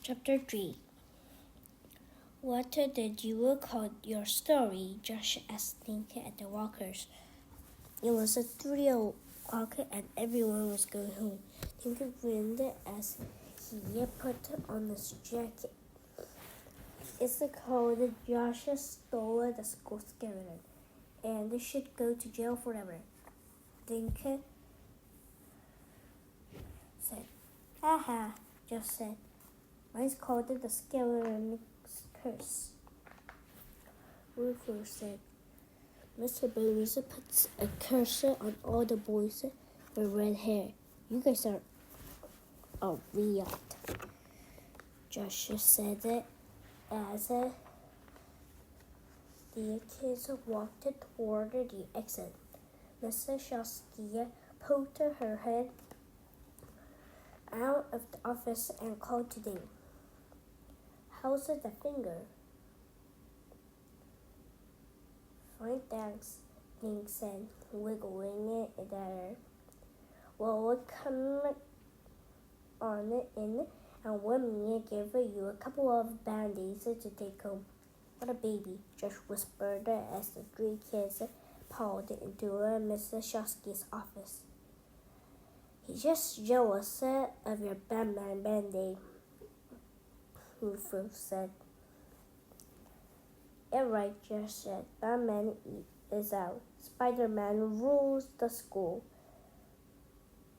Chapter 3. What did you call your story? Josh asked Tinker at the Walkers. It was 3 o'clock and everyone was going home. Tinker grinned as he put on his jacket. It's called Josh Stole the School Skeleton and should go to jail forever. Tinker said. Haha, Josh said. Mine's called the Skeleton's Curse. Rufus said, Mr. Bones puts a curse on all the boys with red hair. You guys are weird. Josh said it as the kids walked toward the exit. Mrs. Shosky poked her head out of the office and called to Ding. How's the finger? Fine, thanks, Ding said, wiggling it at her. Well, we'll come on in and let me give you a couple of band-aids to take home. What a baby, Josh whispered as the 3 kids piled into Mrs. Shosky's office. He's just jealous of your Batman band-aid, Rufus said. Yeah, right, Josh said. Batman is out. Spider-Man rules the school.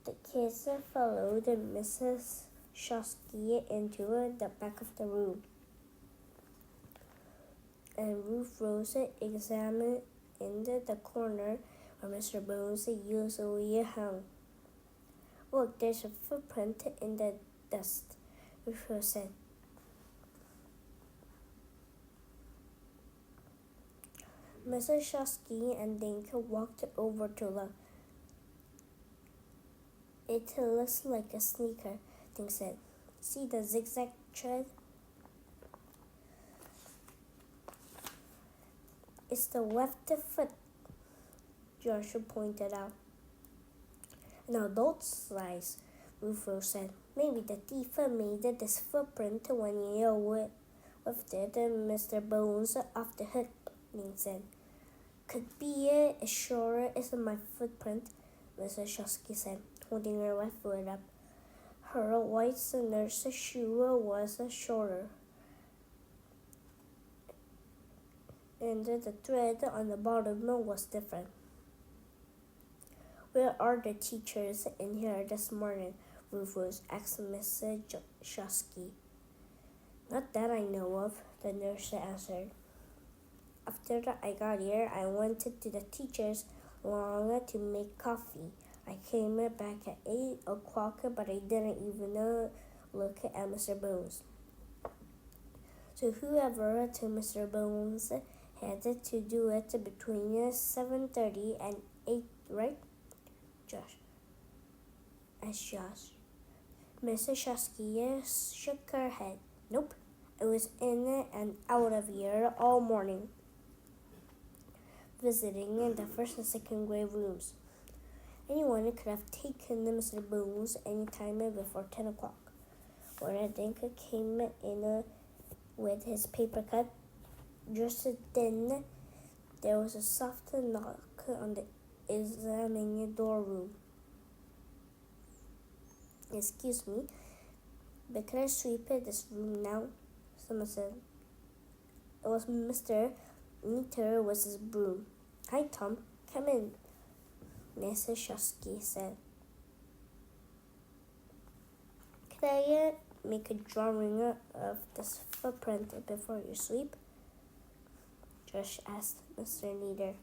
The kids followed Mrs. Shosky into the back of the room. And Rufus examined in the corner where Mr. Bones usually hung. Look, there's a footprint in the dust, Rufus said. Mrs. Shosky and Dink walked over to look. It looks like a sneaker, Dink said. See the zigzag tread? It's the left foot, Joshua pointed out. An adult size, Rufus said. Maybe the thief made this footprint when he lifted Mr. Bones off the hook, Dink said. Could be as sure as my footprint, Mrs. Shosky said, holding her left foot up. Her white nurse shoe was shorter, and the thread on the bottom was different. Where are the teachers in here this morning? Rufus asked Mrs. Shosky. Not that I know of, the nurse answered. After I got here, I went to the teacher's lawn to make coffee. I came back at 8 o'clock, but I didn't even look at Mr. Bones. So whoever to Mr. Bones had to do it between 7:30 and 8, right? Josh. Asked Josh. Mrs. Shosky shook her head. Nope, I was in and out of here all morning, visiting in the first and second grade rooms. Anyone could have taken Mr. Bones any time before 10 o'clock. When Dink came in with his paper cut, just then there was a soft knock on the examining door room. Excuse me, but can I sweep this room now? Someone said. It was Mr. Neater with his broom. Hi, Tom. Come in, Mrs. Shosky said. Could I make a drawing of this footprint before you sleep? Josh asked Mr. Neater.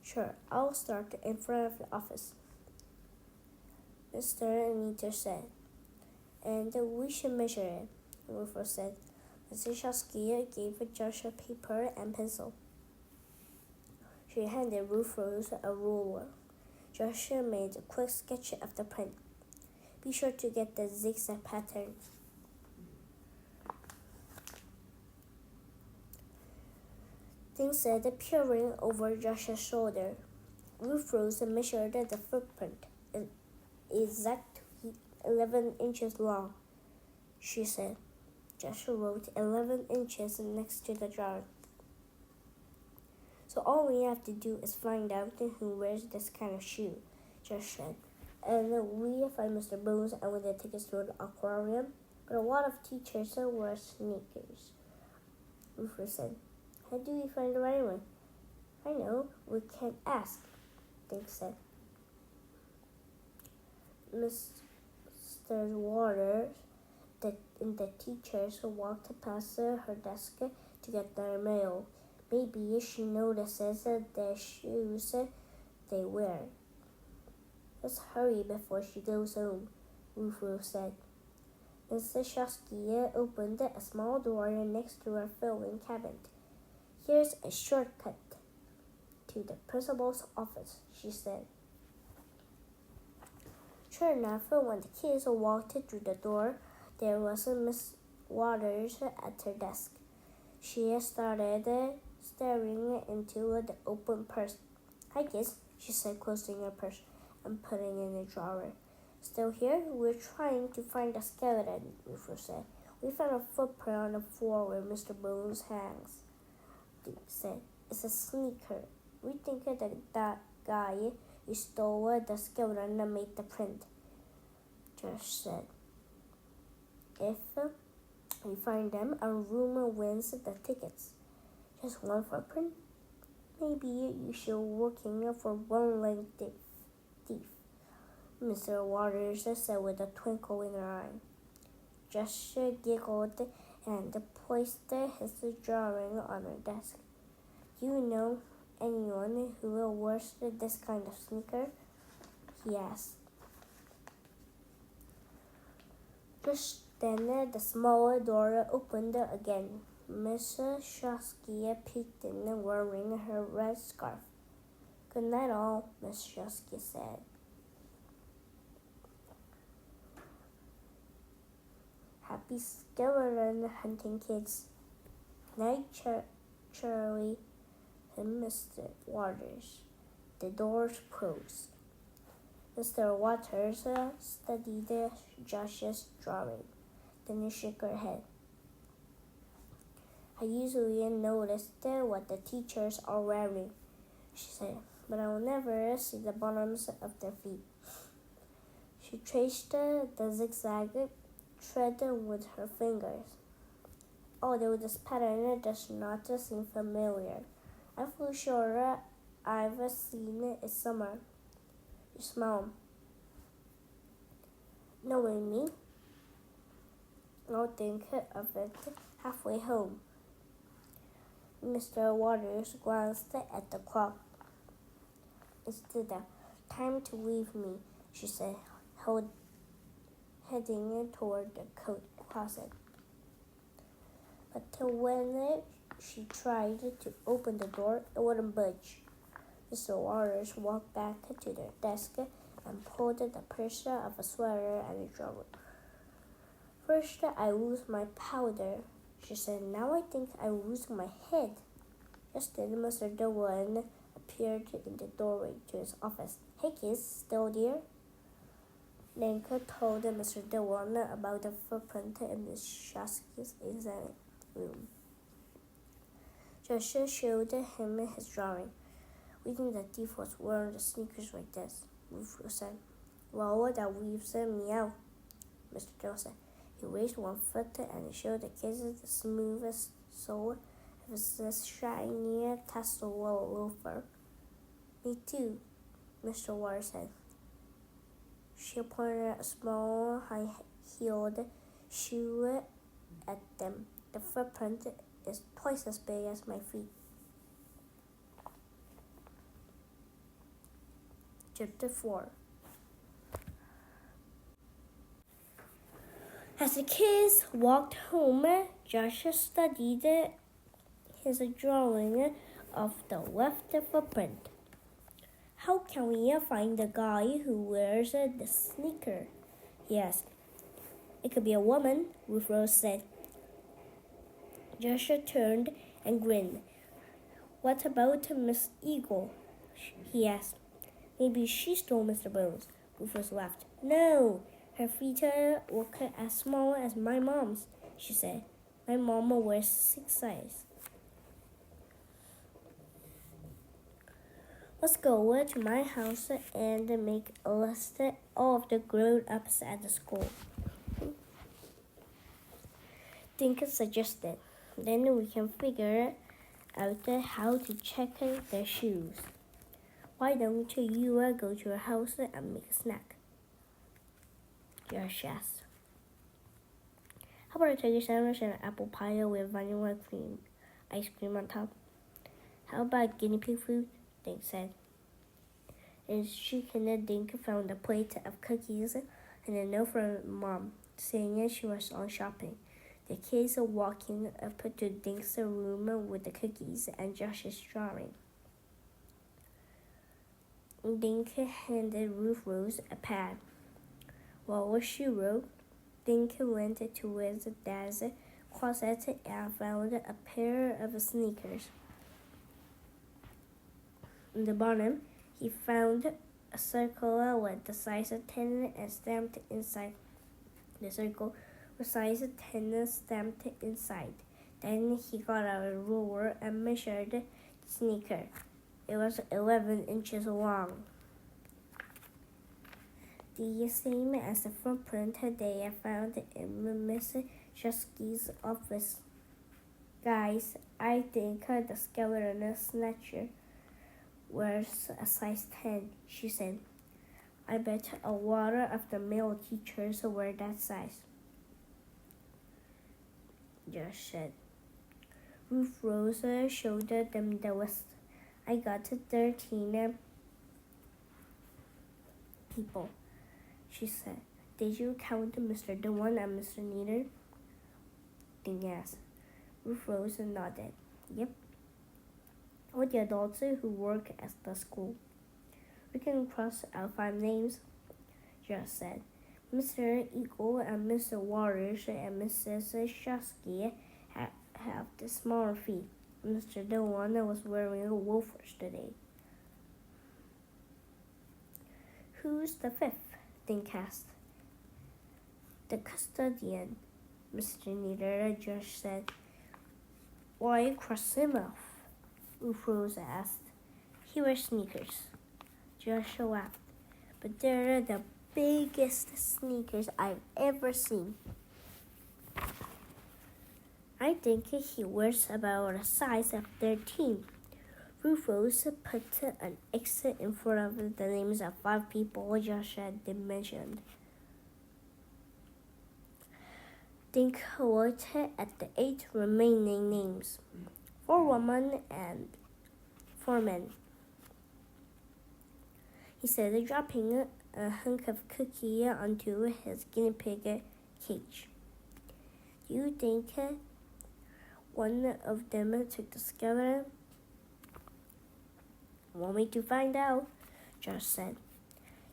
Sure, I'll start in front of the office, Mr. Neater said. And we should measure it, Rufus said. Mrs. Shosky gave Josh a paper and pencil. She handed Rufus a ruler. Josh made a quick sketch of the print. Be sure to get the zigzag pattern. Ding said, peering over Josh's shoulder. Rufus measured the footprint, exactly 11 inches long, she said. Joshua wrote 11 inches next to the jar. So all we have to do is find out who wears this kind of shoe, Josh said. And we find Mr. Bones and we get tickets to the aquarium. But a lot of teachers wear sneakers. Rufus said, how do we find the right one? I know, we can ask, Dink said. Mr. Waters and the teachers walked past her desk to get their mail. Maybe she notices the shoes they wear. Let's hurry before she goes home, Rufus said. Mrs. Shosky opened a small door next to her filing cabinet. Here's a shortcut to the principal's office, she said. Sure enough, when the kids walked through the door, there was Miss Waters at her desk. She started staring into the open purse. Hi, kids, she said, closing her purse and putting it in a drawer. Still here? We're trying to find a skeleton, Rufus said. We found a footprint on the floor where Mr. Bones hangs, Dink said. It's a sneaker. We think that guy who stole the skeleton and made the print, Josh said. If we find them, our room wins the tickets. Just one footprint? Maybe you should working for one-legged thief, Mr. Waters said with a twinkle in her eye. Josh giggled and placed his drawing on her desk. Do you know anyone who wears this kind of sneaker? He asked. Just then the small door opened again. Mrs. Shosky peeked in wearing her red scarf. Good night all, Miss Shosky said. Happy skeleton hunting, kids. Night, Charlie and Mr. Waters. The doors closed. Mr. Waters studied Josh's drawing. Then he shook her head. I usually notice what the teachers are wearing, she said, but I will never see the bottoms of their feet. She traced the zigzag thread with her fingers. Although this pattern does not seem familiar, I feel sure I've seen it somewhere. You smile. Knowing me, I'll think of it halfway home. Mr. Waters glanced at the clock. It's the time to leave me, she said, heading toward the coat closet. But when she tried to open the door, it wouldn't budge. Mr. Waters walked back to their desk and pulled the purse of a sweater and a drawer. First, I lose my powder, she said. Now I think I lose my head. Just then, Mr. Dillon appeared in the doorway to his office. Hey, kids, still there? Lincoln told Mr. Dillon about the footprint in Miss Shosky's exam room. Joshua showed him his drawing. We think the thief was wearing the sneakers like this, Rufus said. Well, that leaves me out, Mr. Dillon said. He raised one foot and showed the kids the smoothest sole of his shiny tassel loafer. Me too, Mr. Waters said. She pointed a small, high-heeled shoe at them. The footprint is twice as big as my feet. Chapter 4. As the kids walked home, Josh studied his drawing of the left footprint. How can we find the guy who wears the sneaker? He asked. It could be a woman, Rufus said. Joshua turned and grinned. What about Miss Eagle? He asked. Maybe she stole Mr. Bones. Rufus laughed. No, her feet look as small as my mom's. she said. My mama wears 6 sizes. Let's go to my house and make a list of all of the grown-ups at the school. Dinka suggested. Then we can figure out how to check their shoes. Why don't you go to your house and make a snack? Josh asked. How about a turkey sandwich and apple pie with vanilla cream, ice cream on top? How about guinea pig food? Dink said. And she and Dink found a plate of cookies and a note from Mom saying she was on shopping. The kids walking up to Dink's room with the cookies and Josh's drawing. Dink handed Ruth Rose a pad. While she wrote, Dink went to his dad's closet and found a pair of sneakers. In the bottom, he found a circle with the size of 10 and stamped inside. The circle was size 10 stamped inside. Then he got out a ruler and measured the sneaker. It was 11 inches long. The same as the footprint they found in Miss Shusky's office. Guys, I think the skeleton snatcher wears a size 10, she said. I bet a lot of the male teachers wear that size. Josh said. Ruth Rose showed them the list. I got 13 people, she said. Did you count Mr. Dewan and Mr. Nieder? Ding asked. Ruth Rose nodded. Yep. All the adults who work at the school. We can cross out 5 names, Josh said. Mr. Eagle and Mr. Waters and Mrs. Shusky have the smaller feet. Mr. Dewan was wearing loafers today. Who's the 5th? Dink asked. The custodian, Mr. Nieder, Josh said. Why cross him off? Ruth Rose asked. He wears sneakers. Josh laughed. But they're the biggest sneakers I've ever seen. I think he wears about a size of 13. Ruth Rose put an X in front of the names of 5 people Josh had mentioned. Dink looked at the 8 remaining names. 4 women and 4 men. He said, dropping a hunk of cookie onto his guinea pig cage. Do you think one of them took the skeleton? Want me to find out? Josh said.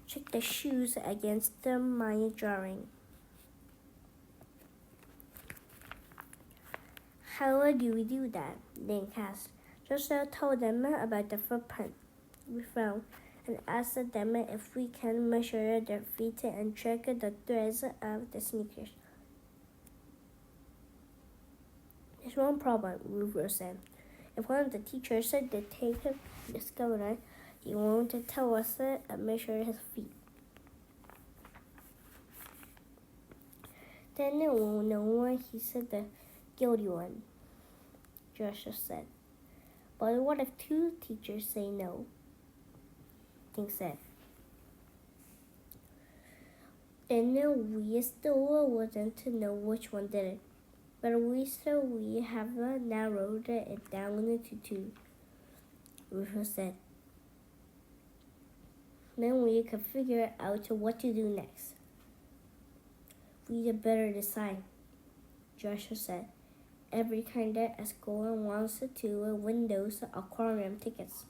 Check the shoes against my drawing. How do we do that? Dink asked. Josh told them about the footprint we found and asked them if we can measure their feet and check the threads of the sneakers. There's one problem, Ruth said. If one of the teachers said they take the skeleton, he won't tell us and measure his feet. Then we'll know he's the guilty one, Joshua said. But what if 2 teachers say no? Dink said. Then we still wouldn't know which one did it. But we have narrowed it down to 2, Ruth said. Then we could figure out what to do next. We'd better decide, Joshua said. Every kind of school wants to win those aquarium tickets.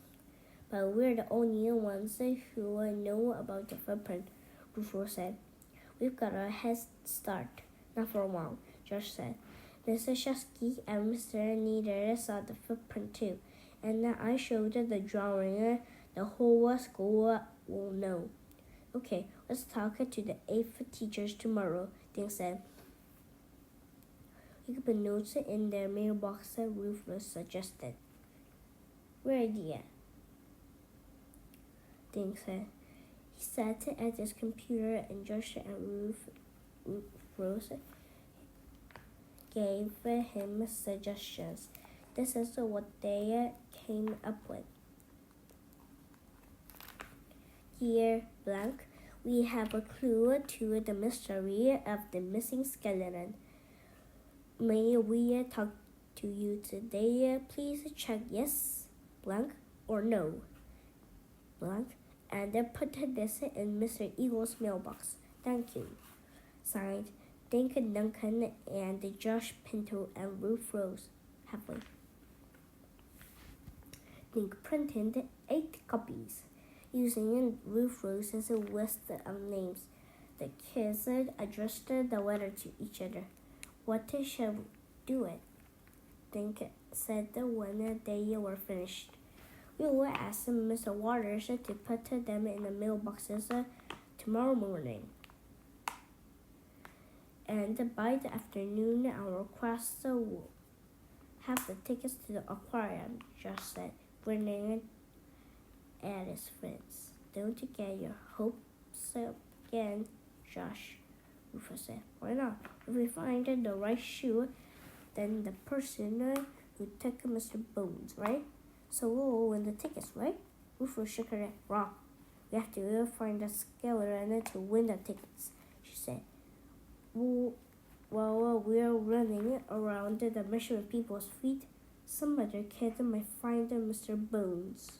But we're the only ones who know about the footprint, Ruth said. We've got a head start. Not for long, Josh said. Mr. Shusky and Mr. Nieder saw the footprint too, and I showed the drawing. The whole school will know. Okay, let's talk to the 8th teachers tomorrow, Dink said. He put notes in their mailbox, Rufus suggested. Great idea, Dink said. He sat at his computer and Josh and Rose gave him suggestions. This is what they came up with. Dear Blank, we have a clue to the mystery of the missing skeleton. May we talk to you today? Please check yes, Blank, or no, Blank, and put this in Mr. Eagle's mailbox. Thank you. Signed, Dink Duncan and Josh Pinto and Ruth Rose. Halfway. Dink printed 8 copies. Using Ruth Rose's list of names, the kids addressed the letter to each other. What shall we do it? Dink said when they were finished. We will ask Mr. Waters to put them in the mailboxes tomorrow morning. And by the afternoon, our class will have the tickets to the aquarium, Josh said, grinning at his friends. Don't get your hopes up again, Josh, Rufus said. Why not? If we find the right shoe, then the person who took Mr. Bones, right? So we'll win the tickets, right? Rufus shook her head. Wrong. We have to find the skeleton to win the tickets, she said. While we're running around the measuring people's feet, some other kid might find Mr. Bones.